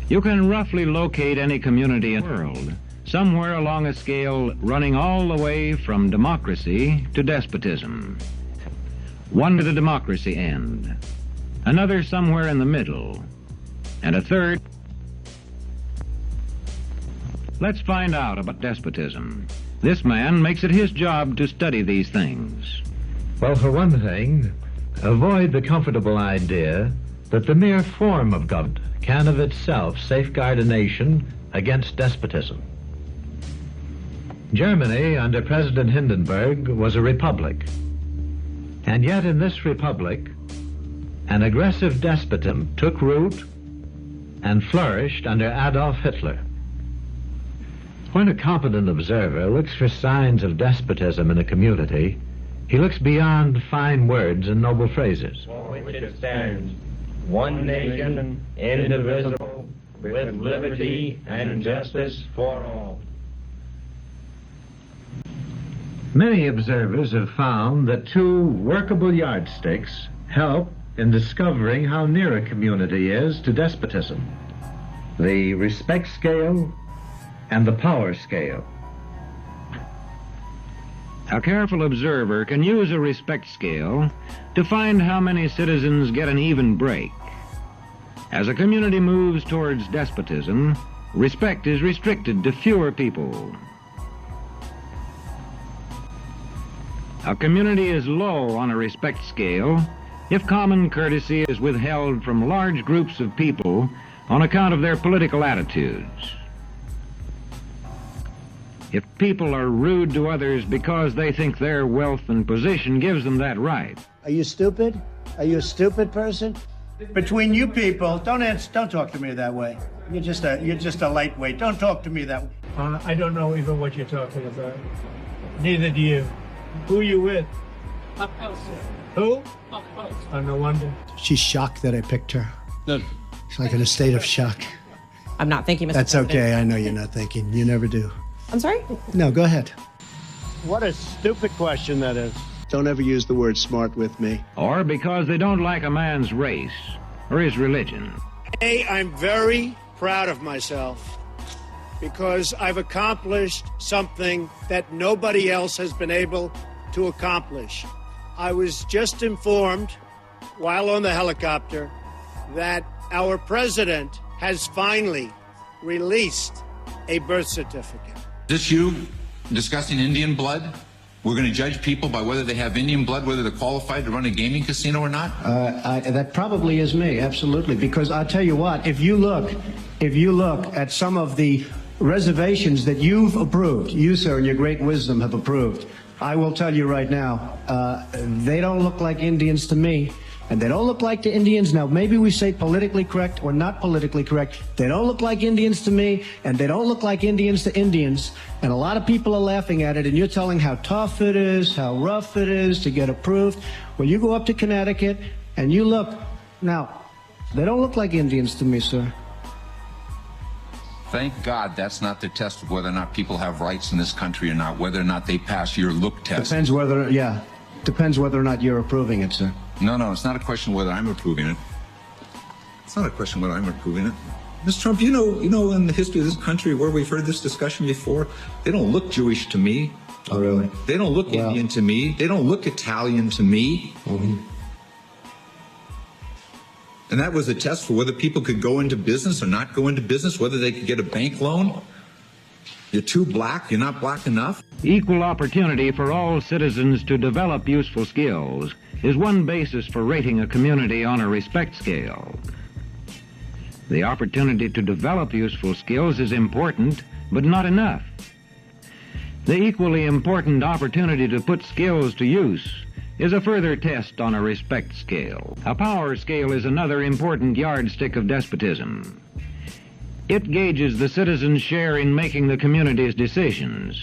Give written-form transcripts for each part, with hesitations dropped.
You can roughly locate any community in the world, somewhere along a scale running all the way from democracy to despotism. One to the democracy end, another somewhere in the middle, and a third. Let's find out about despotism. This man makes it his job to study these things. Well, for one thing, avoid the comfortable idea that the mere form of government can of itself safeguard a nation against despotism. Germany, under President Hindenburg, was a republic. And yet in this republic, an aggressive despotism took root and flourished under Adolf Hitler. When a competent observer looks for signs of despotism in a community, he looks beyond fine words and noble phrases. For which it stands, one nation, indivisible, with liberty and justice for all. Many observers have found that two workable yardsticks help in discovering how near a community is to despotism: the respect scale and the power scale. A careful observer can use a respect scale to find how many citizens get an even break. As a community moves towards despotism, respect is restricted to fewer people. A community is low on a respect scale if common courtesy is withheld from large groups of people on account of their political attitudes. If people are rude to others because they think their wealth and position gives them that right. Are you stupid? Are you a stupid person? Between you people, don't talk to me that way. You're just a lightweight. Don't talk to me that way. I don't know even what you're talking about. Neither do you. Who are you with? Who? Oh, no wonder. She's shocked that I picked her. No. She's like in a state of shock. I'm not thinking, Mr. That's President. okay. I know you're not thinking. You never do. I'm sorry? No, go ahead. What a stupid question that is. Don't ever use the word smart with me. Or because they don't like a man's race or his religion. Hey, I'm very proud of myself because I've accomplished something that nobody else has been able to accomplish. I was just informed while on the helicopter that our president has finally released a birth certificate. Is this you discussing Indian blood? We're going to judge people by whether they have Indian blood, whether they're qualified to run a gaming casino or not? That probably is me, absolutely. Because I'll tell you what, if you look at some of the reservations that you've approved, you, sir, in your great wisdom have approved, I will tell you right now, they don't look like Indians to me. And they don't look like the Indians. Now, maybe we say politically correct or not politically correct. They don't look like Indians to me, and they don't look like Indians to Indians. And a lot of people are laughing at it, and you're telling how tough it is, how rough it is to get approved. Well, you go up to Connecticut, and you look. Now, they don't look like Indians to me, sir. Thank God that's not the test of whether or not people have rights in this country or not, whether or not they pass your look test. Depends whether or not you're approving it, sir. No, it's not a question whether I'm approving it. It's not a question whether I'm approving it. Mr. Trump, you know in the history of this country where we've heard this discussion before, they don't look Jewish to me. Oh, really? They don't look Indian to me. They don't look Italian to me. Mm-hmm. And that was a test for whether people could go into business or not go into business, whether they could get a bank loan. You're too black, you're not black enough. Equal opportunity for all citizens to develop useful skills is one basis for rating a community on a respect scale. The opportunity to develop useful skills is important, but not enough. The equally important opportunity to put skills to use is a further test on a respect scale. A power scale is another important yardstick of despotism. It gauges the citizens' share in making the community's decisions.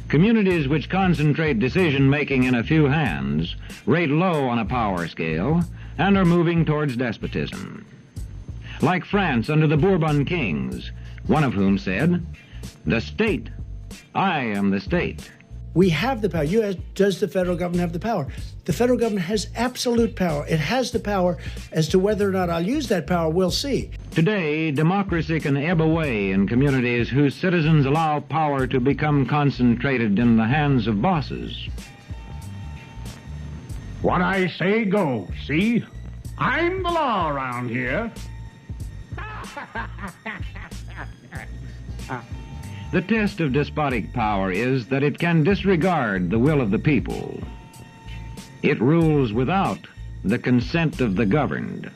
Communities which concentrate decision-making in a few hands rate low on a power scale and are moving towards despotism. Like France under the Bourbon kings, one of whom said, "The state, I am the state." We have the power. Does the federal government have the power? The federal government has absolute power. It has the power. As to whether or not I'll use that power, we'll see. Today, democracy can ebb away in communities whose citizens allow power to become concentrated in the hands of bosses. What I say goes, see? I'm the law around here. The test of despotic power is that it can disregard the will of the people. It rules without the consent of the governed.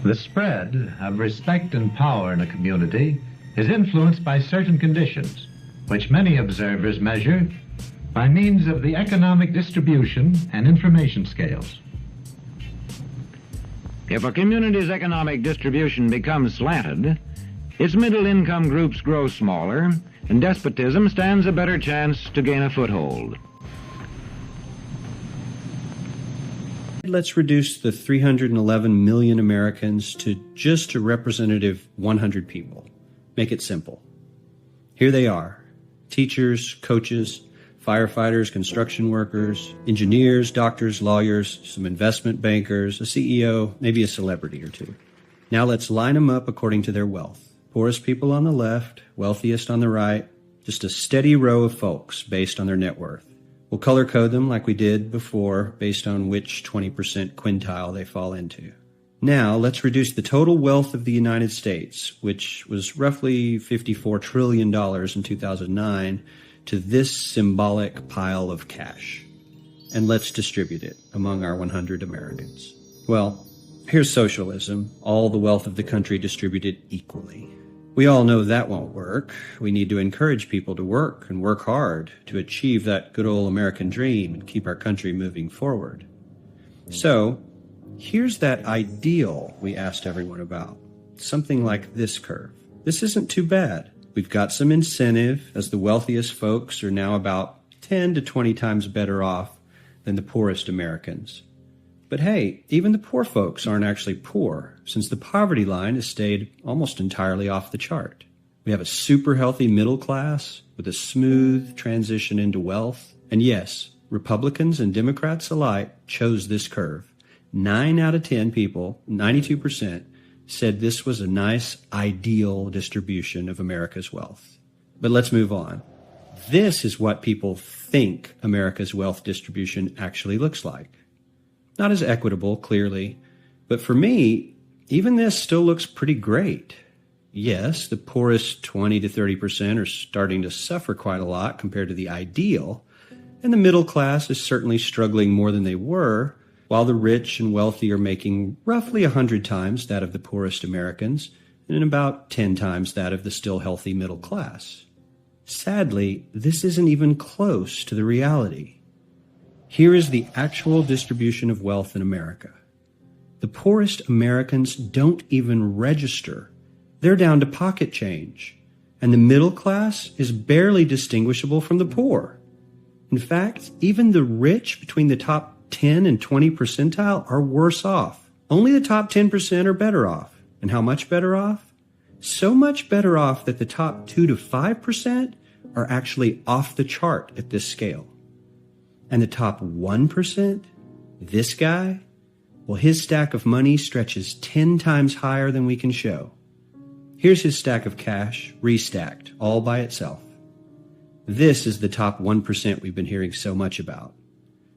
The spread of respect and power in a community is influenced by certain conditions, which many observers measure by means of the economic distribution and information scales. If a community's economic distribution becomes slanted, its middle-income groups grow smaller, and despotism stands a better chance to gain a foothold. Let's reduce the 311 million Americans to just a representative 100 people. Make it simple. Here they are: teachers, coaches, firefighters, construction workers, engineers, doctors, lawyers, some investment bankers, a CEO, maybe a celebrity or two. Now let's line them up according to their wealth. Poorest people on the left, wealthiest on the right, just a steady row of folks based on their net worth. We'll color code them like we did before based on which 20% quintile they fall into. Now let's reduce the total wealth of the United States, which was roughly $54 trillion in 2009, to this symbolic pile of cash. And let's distribute it among our 100 Americans. Well, here's socialism, all the wealth of the country distributed equally. We all know that won't work. We need to encourage people to work and work hard to achieve that good old American dream and keep our country moving forward. So, here's that ideal we asked everyone about. Something like this curve. This isn't too bad. We've got some incentive, as the wealthiest folks are now about 10 to 20 times better off than the poorest Americans. But hey, even the poor folks aren't actually poor, since the poverty line has stayed almost entirely off the chart. We have a super healthy middle class with a smooth transition into wealth. And yes, Republicans and Democrats alike chose this curve. 9 out of 10 people, 92%, said this was a nice, ideal distribution of America's wealth. But let's move on. This is what people think America's wealth distribution actually looks like. Not as equitable, clearly, but for me, even this still looks pretty great. Yes, the poorest 20 to 30% are starting to suffer quite a lot compared to the ideal, and the middle class is certainly struggling more than they were, while the rich and wealthy are making roughly 100 times that of the poorest Americans and about 10 times that of the still healthy middle class. Sadly, this isn't even close to the reality. Here is the actual distribution of wealth in America. The poorest Americans don't even register. They're down to pocket change, and the middle class is barely distinguishable from the poor. In fact, even the rich between the top 10 and 20 percentile are worse off. Only the top 10% are better off. And how much better off? So much better off that the top 2 to 5% are actually off the chart at this scale. And the top 1%, this guy, well, his stack of money stretches 10 times higher than we can show. Here's his stack of cash, restacked, all by itself. This is the top 1% we've been hearing so much about.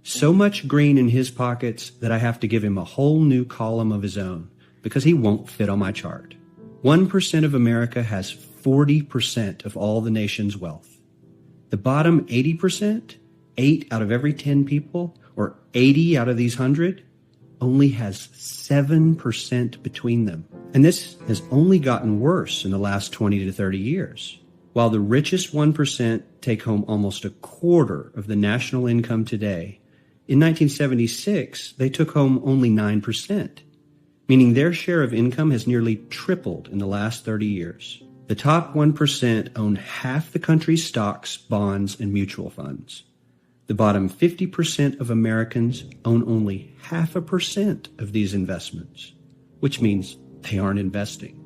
So much green in his pockets that I have to give him a whole new column of his own because he won't fit on my chart. 1% of America has 40% of all the nation's wealth. The bottom 80%, 8 out of every 10 people, or 80 out of these 100, only has 7% between them. And this has only gotten worse in the last 20 to 30 years. While the richest 1% take home almost a quarter of the national income today, in 1976, they took home only 9%, meaning their share of income has nearly tripled in the last 30 years. The top 1% own half the country's stocks, bonds, and mutual funds. The bottom 50% of Americans own only 0.5% of these investments, which means they aren't investing.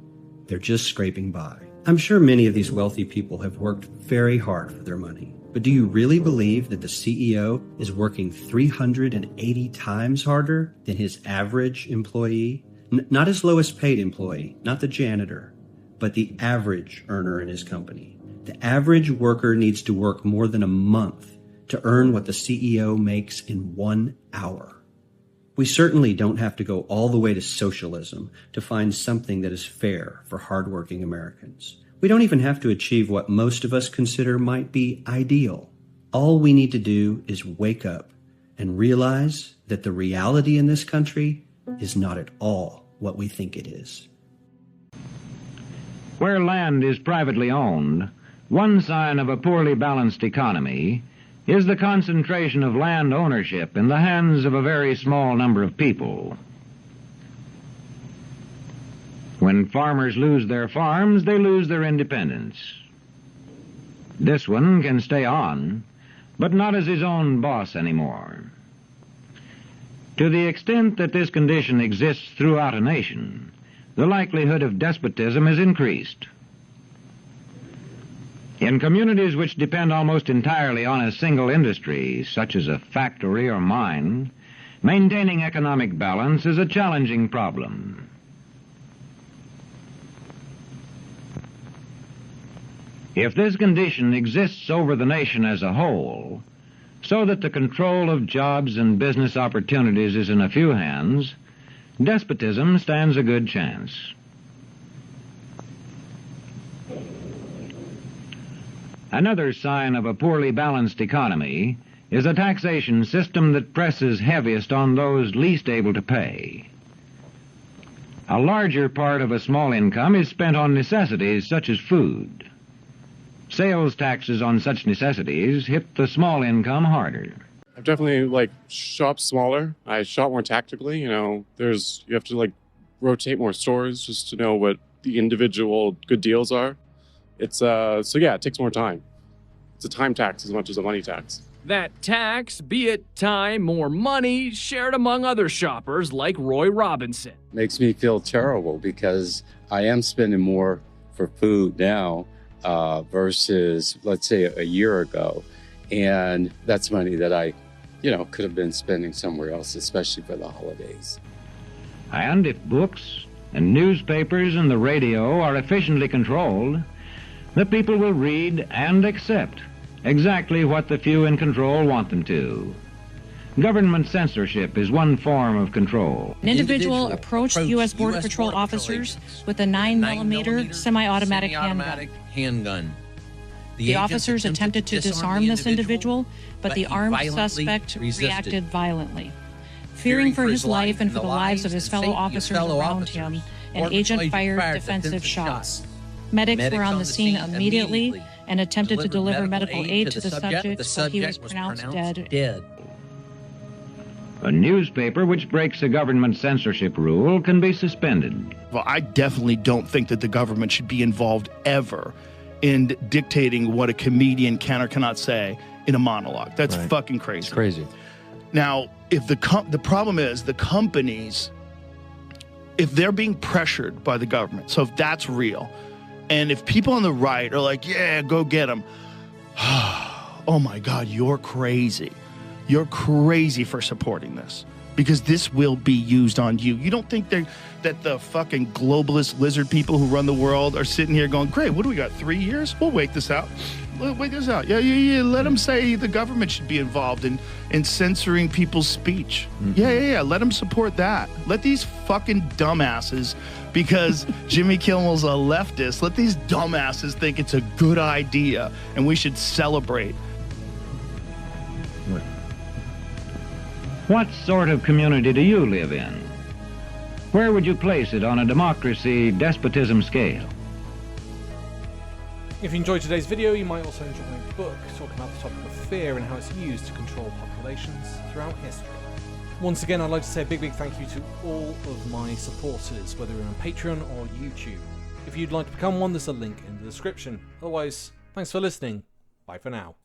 They're just scraping by. I'm sure many of these wealthy people have worked very hard for their money. But do you really believe that the CEO is working 380 times harder than his average employee? Not his lowest paid employee, not the janitor, but the average earner in his company. The average worker needs to work more than a month to earn what the CEO makes in 1 hour. We certainly don't have to go all the way to socialism to find something that is fair for hardworking Americans. We don't even have to achieve what most of us consider might be ideal. All we need to do is wake up and realize that the reality in this country is not at all what we think it is. Where land is privately owned, one sign of a poorly balanced economy is the concentration of land ownership in the hands of a very small number of people. When farmers lose their farms, they lose their independence. This one can stay on, but not as his own boss anymore. To the extent that this condition exists throughout a nation, the likelihood of despotism is increased. In communities which depend almost entirely on a single industry, such as a factory or mine, maintaining economic balance is a challenging problem. If this condition exists over the nation as a whole, so that the control of jobs and business opportunities is in a few hands, despotism stands a good chance. Another sign of a poorly balanced economy is a taxation system that presses heaviest on those least able to pay. A larger part of a small income is spent on necessities such as food. Sales taxes on such necessities hit the small income harder. I've definitely shopped smaller. I shop more tactically. You have to rotate more stores just to know what the individual good deals are. It takes more time. It's a time tax as much as a money tax. That tax, be it time or money, shared among other shoppers like Roy Robinson. Makes me feel terrible because I am spending more for food now versus, let's say, a year ago. And that's money that I, could have been spending somewhere else, especially for the holidays. And if books and newspapers and the radio are efficiently controlled, the people will read and accept exactly what the few in control want them to. Government censorship is one form of control. An individual approached U.S. Border Patrol officers with a 9mm semi-automatic handgun. The officers attempted to disarm this individual, but the armed suspect reacted violently. Fearing for his life and for the lives of his fellow officers around him, an agent fired defensive shots. Medics were on the scene immediately and attempted to deliver medical aid to the subject, but he was pronounced dead. A newspaper which breaks a government censorship rule can be suspended. Well, I definitely don't think that the government should be involved ever in dictating what a comedian can or cannot say in a monologue. That's fucking crazy. It's crazy. Now, if the problem is the companies, if they're being pressured by the government, so if that's real, and if people on the right are like, yeah, go get them, oh my God, you're crazy. You're crazy for supporting this because this will be used on you. You don't think that the fucking globalist lizard people who run the world are sitting here going, great, what do we got, 3 years? We'll wait this out. Wait this out. Yeah. Let them say the government should be involved in censoring people's speech. Mm-hmm. Yeah. Let them support that. Let these fucking dumbasses, because Jimmy Kimmel's a leftist, let these dumbasses think it's a good idea and we should celebrate. What sort of community do you live in? Where would you place it on a democracy-despotism scale? If you enjoyed today's video, you might also enjoy my book talking about the topic of fear and how it's used to control populations throughout history. Once again, I'd like to say a big thank you to all of my supporters, whether you're on Patreon or YouTube. If you'd like to become one, there's a link in the description. Otherwise, thanks for listening. Bye for now.